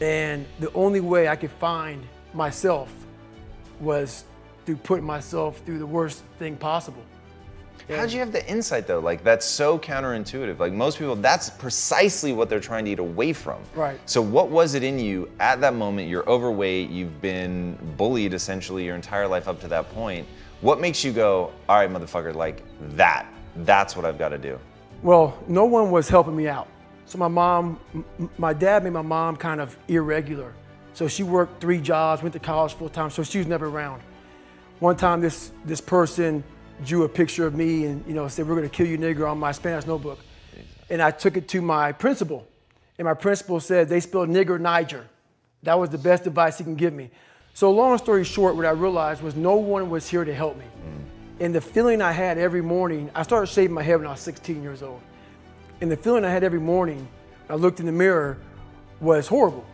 And the only way I could find myself was through putting myself through the worst thing possible. How'd you have the insight though? Like that's so counterintuitive. Like most people, that's precisely what they're trying to get away from. Right. So what was it in you at that moment? You're overweight, you've been bullied essentially your entire life up to that point. What makes you go, all right, motherfucker, like that's what I've got to do? Well, no one was helping me out. So my dad made my mom kind of irregular. So she worked 3 jobs, went to college full time, so she was never around. One time this person drew a picture of me and said, "We're gonna kill you, nigger," on my Spanish notebook. And I took it to my principal. And my principal said, "They spelled nigger Niger." That was the best advice he can give me. So long story short, what I realized was no one was here to help me. And the feeling I had every morning, I started shaving my head when I was 16 years old. And the feeling I had every morning, I looked in the mirror, was horrible.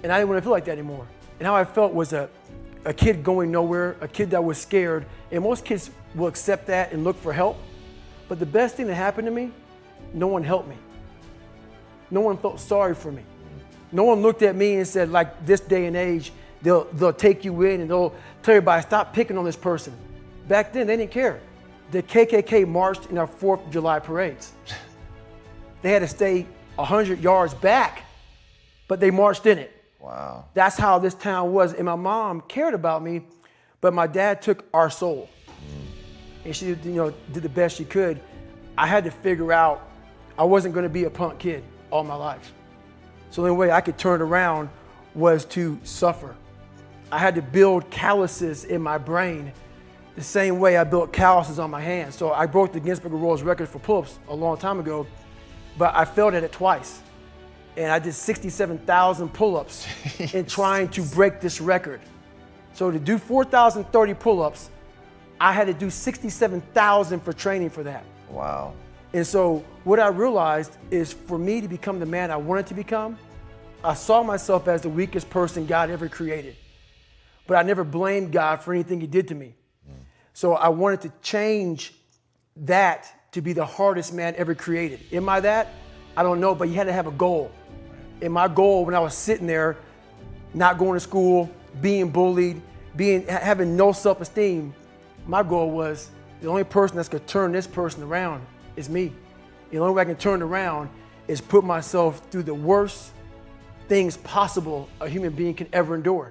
And I didn't want to feel like that anymore. And how I felt was a kid going nowhere, a kid that was scared. And most kids will accept that and look for help. But the best thing that happened to me, no one helped me. No one felt sorry for me. No one looked at me and said, like this day and age, they'll take you in and they'll tell everybody, stop picking on this person. Back then, they didn't care. The KKK marched in our 4th of July parades. They had to stay 100 yards back, but they marched in it. Wow. That's how this town was. And my mom cared about me, but my dad took our soul. And she did the best she could. I had to figure out I wasn't going to be a punk kid all my life. So the only way I could turn it around was to suffer. I had to build calluses in my brain the same way I built calluses on my hands. So I broke the Guinness Book of World Records for pull-ups a long time ago, but I failed at it twice. And I did 67,000 pull-ups in trying to break this record. So to do 4,030 pull-ups, I had to do 67,000 for training for that. Wow. And so what I realized is for me to become the man I wanted to become, I saw myself as the weakest person God ever created. But I never blamed God for anything he did to me. So I wanted to change that to be the hardest man ever created. Am I that? I don't know, but you had to have a goal. And my goal when I was sitting there, not going to school, being bullied, having no self-esteem, my goal was the only person that's gonna turn this person around is me. The only way I can turn it around is put myself through the worst things possible a human being can ever endure.